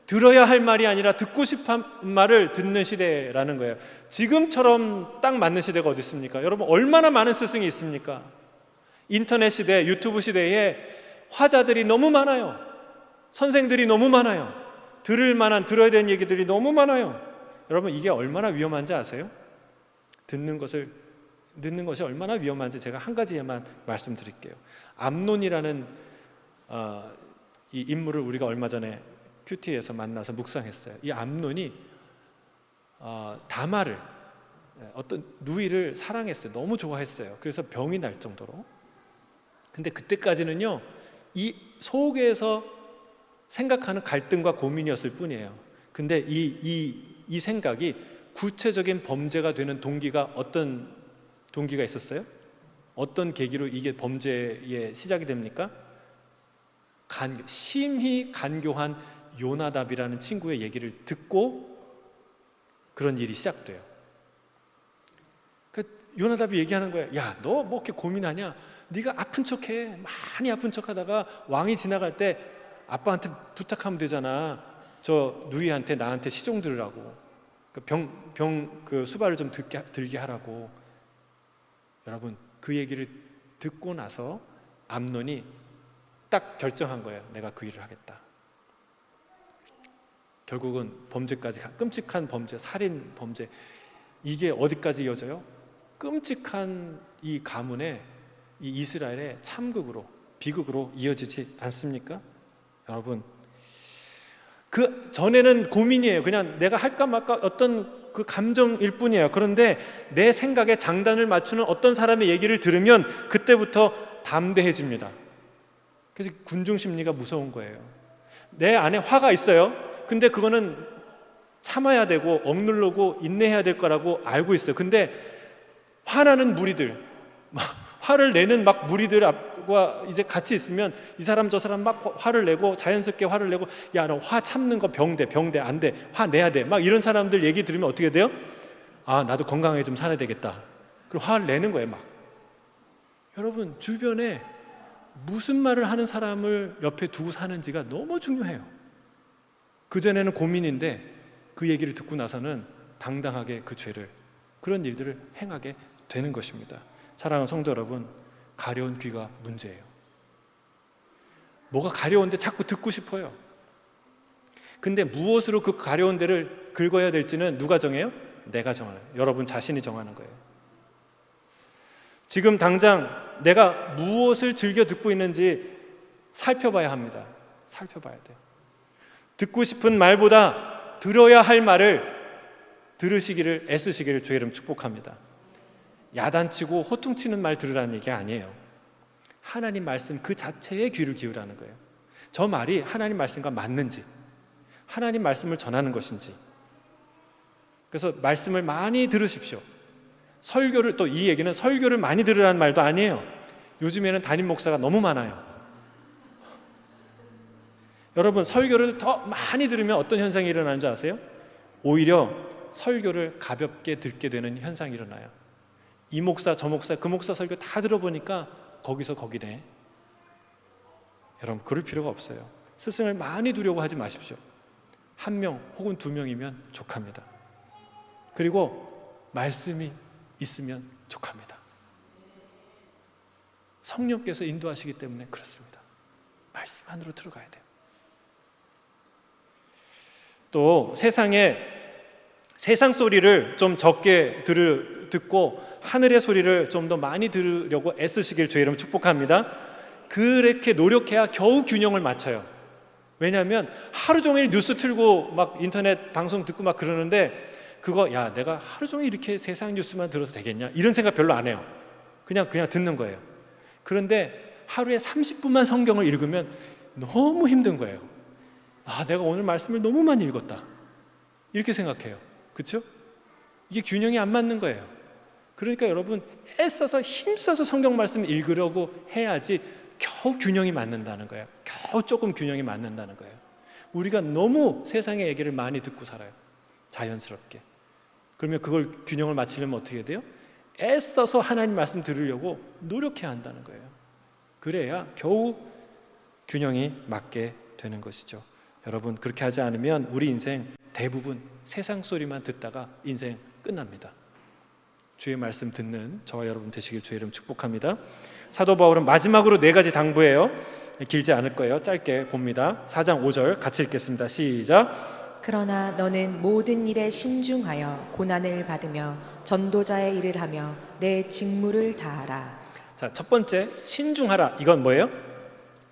Speaker 1: 들어야 할 말이 아니라 듣고 싶은 말을 듣는 시대라는 거예요. 지금처럼 딱 맞는 시대가 어디 있습니까? 여러분 얼마나 많은 스승이 있습니까? 인터넷 시대, 유튜브 시대에 화자들이 너무 많아요. 선생들이 너무 많아요. 들어야 되는 얘기들이 너무 많아요. 여러분 이게 얼마나 위험한지 아세요? 듣는 것이 얼마나 위험한지 제가 한 가지만 말씀드릴게요. 암논이라는 이 인물을 우리가 얼마 전에 큐티에서 만나서 묵상했어요. 이 암논이 다말을, 어떤 누이를 사랑했어요. 너무 좋아했어요. 그래서 병이 날 정도로. 근데 그때까지는요 이 속에서 생각하는 갈등과 고민이었을 뿐이에요. 근데 이 생각이 구체적인 범죄가 되는 동기가 어떤 동기가 있었어요? 어떤 계기로 이게 범죄의 시작이 됩니까? 심히 간교한 요나답이라는 친구의 얘기를 듣고 그런 일이 시작돼요. 요나답이 얘기하는 거예요. 야, 너 뭐 이렇게 고민하냐? 네가 아픈 척해. 많이 아픈 척하다가 왕이 지나갈 때 아빠한테 부탁하면 되잖아. 저 누이한테 나한테 시종 들으라고. 그 수발을 좀 들게 하라고. 여러분 그 얘기를 듣고 나서 암논이 딱 결정한 거예요. 내가 그 일을 하겠다. 결국은 범죄까지, 끔찍한 범죄, 살인 범죄, 이게 어디까지 이어져요? 끔찍한 이 가문에, 이 이스라엘의 참극으로, 비극으로 이어지지 않습니까? 여러분 그 전에는 고민이에요. 그냥 내가 할까 말까 어떤 그 감정일 뿐이에요. 그런데 내 생각에 장단을 맞추는 어떤 사람의 얘기를 들으면 그때부터 담대해집니다. 그래서 군중 심리가 무서운 거예요. 내 안에 화가 있어요. 근데 그거는 참아야 되고 억누르고 인내해야 될 거라고 알고 있어요. 근데 화나는 무리들, 막 화를 내는 막 무리들과 이제 같이 있으면 이 사람 저 사람 막 화를 내고 자연스럽게 화를 내고, 야, 너 화 참는 거 병돼 안 돼, 화 내야 돼, 막 이런 사람들 얘기 들으면 어떻게 돼요? 아, 나도 건강하게 좀 살아야 되겠다. 그리고 화를 내는 거예요. 막. 여러분, 주변에 무슨 말을 하는 사람을 옆에 두고 사는지가 너무 중요해요. 그전에는 고민인데 그 얘기를 듣고 나서는 당당하게 그 죄를, 그런 일들을 행하게 되는 것입니다. 사랑하는 성도 여러분, 가려운 귀가 문제예요. 뭐가 가려운데 자꾸 듣고 싶어요. 근데 무엇으로 그 가려운 데를 긁어야 될지는 누가 정해요? 내가 정해요. 여러분 자신이 정하는 거예요. 지금 당장 내가 무엇을 즐겨 듣고 있는지 살펴봐야 합니다. 살펴봐야 돼요. 듣고 싶은 말보다 들어야 할 말을 들으시기를 애쓰시기를 주의 이름 축복합니다. 야단치고 호통치는 말 들으라는 얘기 아니에요. 하나님 말씀 그 자체에 귀를 기울라는 거예요. 저 말이 하나님 말씀과 맞는지, 하나님 말씀을 전하는 것인지. 그래서 말씀을 많이 들으십시오. 설교를, 또 이 얘기는 설교를 많이 들으라는 말도 아니에요. 요즘에는 담임 목사가 너무 많아요. 여러분, 설교를 더 많이 들으면 어떤 현상이 일어나는 줄 아세요? 오히려 설교를 가볍게 듣게 되는 현상이 일어나요. 이 목사 저 목사 그 목사 설교 다 들어보니까 거기서 거기네. 여러분, 그럴 필요가 없어요. 스승을 많이 두려고 하지 마십시오. 1명 혹은 2명이면 족합니다. 그리고 말씀이 있으면 족합니다. 성령께서 인도하시기 때문에 그렇습니다. 말씀 안으로 들어가야 돼요. 또 세상 소리를 좀 적게 듣고 하늘의 소리를 좀 더 많이 들으려고 애쓰시길 주의 이름 축복합니다. 그렇게 노력해야 겨우 균형을 맞춰요. 왜냐하면 하루 종일 뉴스 틀고 막 인터넷 방송 듣고 막 그러는데, 그거 야, 내가 하루 종일 이렇게 세상 뉴스만 들어서 되겠냐, 이런 생각 별로 안 해요. 그냥 듣는 거예요. 그런데 하루에 30분만 성경을 읽으면 너무 힘든 거예요. 아, 내가 오늘 말씀을 너무 많이 읽었다, 이렇게 생각해요. 그렇죠? 이게 균형이 안 맞는 거예요. 그러니까 여러분, 애써서 힘써서 성경 말씀을 읽으려고 해야지 겨우 균형이 맞는다는 거예요. 겨우 조금 균형이 맞는다는 거예요. 우리가 너무 세상의 얘기를 많이 듣고 살아요. 자연스럽게. 그러면 그걸 균형을 맞추려면 어떻게 돼요? 애써서 하나님 말씀 들으려고 노력해야 한다는 거예요. 그래야 겨우 균형이 맞게 되는 것이죠. 여러분, 그렇게 하지 않으면 우리 인생 대부분 세상 소리만 듣다가 인생 끝납니다. 주의 말씀 듣는 저와 여러분 되시길 주의 이름 축복합니다. 사도 바울은 마지막으로 4가지 당부예요. 길지 않을 거예요. 짧게 봅니다. 4장 5절 같이 읽겠습니다. 시작.
Speaker 2: 그러나 너는 모든 일에 신중하여 고난을 받으며 전도자의 일을 하며 내 직무를 다하라.
Speaker 1: 자, 첫 번째, 신중하라. 이건 뭐예요?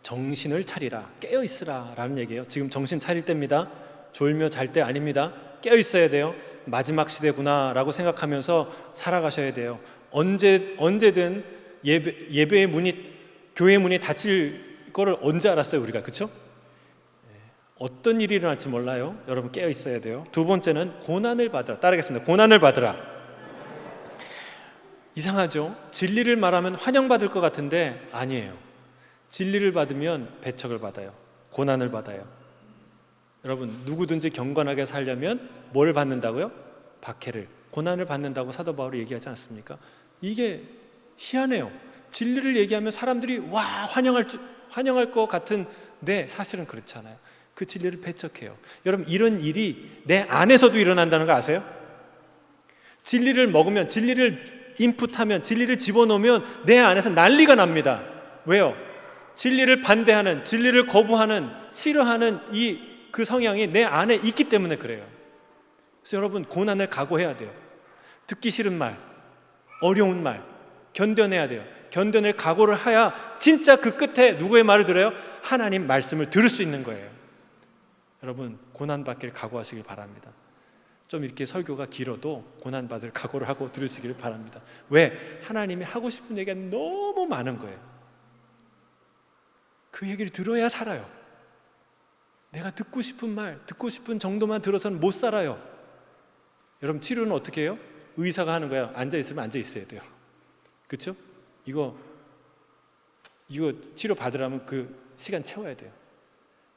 Speaker 1: 정신을 차리라, 깨어 있으라 라는 얘기예요. 지금 정신 차릴 때입니다. 졸며 잘 때 아닙니다. 깨어 있어야 돼요. 마지막 시대구나 라고 생각하면서 살아가셔야 돼요. 언제든 예배의 문이, 교회 문이 닫힐 거를 언제 알았어요, 우리가? 그렇죠? 어떤 일이 일어날지 몰라요. 여러분, 깨어 있어야 돼요. 두 번째는 고난을 받으라. 따르겠습니다. 고난을 받으라. 이상하죠? 진리를 말하면 환영받을 것 같은데 아니에요. 진리를 받으면 배척을 받아요. 고난을 받아요. 여러분, 누구든지 경건하게 살려면 뭘 받는다고요? 박해를, 고난을 받는다고 사도 바울이 얘기하지 않습니까? 이게 희한해요. 진리를 얘기하면 사람들이 와 환영할 것 같은데 사실은 그렇지 않아요. 그 진리를 배척해요. 여러분, 이런 일이 내 안에서도 일어난다는 거 아세요? 진리를 먹으면, 진리를 인풋하면, 진리를 집어넣으면 내 안에서 난리가 납니다. 왜요? 진리를 반대하는, 진리를 거부하는, 싫어하는 그 성향이 내 안에 있기 때문에 그래요. 그래서 여러분, 고난을 각오해야 돼요. 듣기 싫은 말, 어려운 말 견뎌내야 돼요. 견뎌낼 각오를 해야 진짜 그 끝에 누구의 말을 들어요? 하나님 말씀을 들을 수 있는 거예요. 여러분, 고난받기를 각오하시길 바랍니다. 좀 이렇게 설교가 길어도 고난받을 각오를 하고 들으시기를 바랍니다. 왜? 하나님이 하고 싶은 얘기가 너무 많은 거예요. 그 얘기를 들어야 살아요. 내가 듣고 싶은 말, 듣고 싶은 정도만 들어서는 못 살아요. 여러분, 치료는 어떻게 해요? 의사가 하는 거야. 앉아 있으면 앉아 있어야 돼요. 그렇죠? 이거 치료 받으려면 그 시간 채워야 돼요.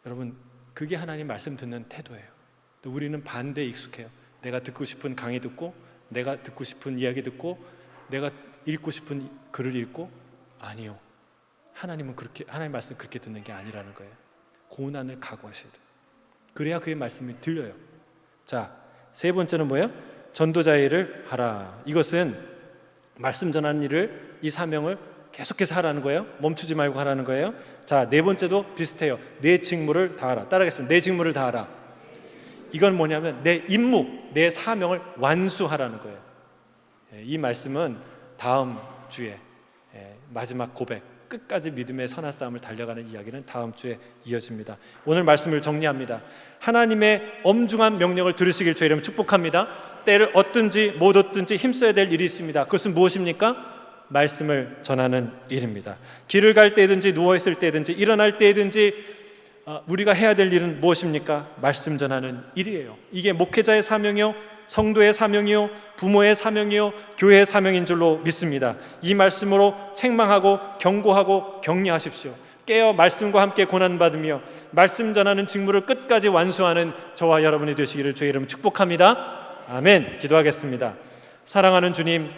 Speaker 1: 여러분, 그게 하나님 말씀 듣는 태도예요. 또 우리는 반대에 익숙해요. 내가 듣고 싶은 강의 듣고, 내가 듣고 싶은 이야기 듣고, 내가 읽고 싶은 글을 읽고. 아니요, 하나님은 그렇게, 하나님 말씀 그렇게 듣는 게 아니라는 거예요. 고난을 각오하셔야 돼요. 그래야 그의 말씀이 들려요. 자, 세 번째는 뭐예요? 전도자의 일을 하라. 이것은 말씀 전하는 일을, 이 사명을 계속해서 하라는 거예요. 멈추지 말고 하라는 거예요. 자, 네 번째도 비슷해요. 내 직무를 다하라. 따라하겠습니다. 내 직무를 다하라. 이건 뭐냐면 내 임무, 내 사명을 완수하라는 거예요. 이 말씀은 다음 주에 마지막 고백, 끝까지 믿음의 선한 싸움을 달려가는 이야기는 다음 주에 이어집니다. 오늘 말씀을 정리합니다. 하나님의 엄중한 명령을 들으시길 주의 이름으로 축복합니다. 때를 얻든지 못 얻든지 힘써야 될 일이 있습니다. 그것은 무엇입니까? 말씀을 전하는 일입니다. 길을 갈 때든지 누워있을 때든지 일어날 때든지 우리가 해야 될 일은 무엇입니까? 말씀 전하는 일이에요. 이게 목회자의 사명이요, 성도의 사명이요, 부모의 사명이요, 교회의 사명인 줄로 믿습니다. 이 말씀으로 책망하고 경고하고 격려하십시오. 깨어 말씀과 함께 고난받으며 말씀 전하는 직무를 끝까지 완수하는 저와 여러분이 되시기를 주의 이름으로 축복합니다. 아멘. 기도하겠습니다. 사랑하는 주님,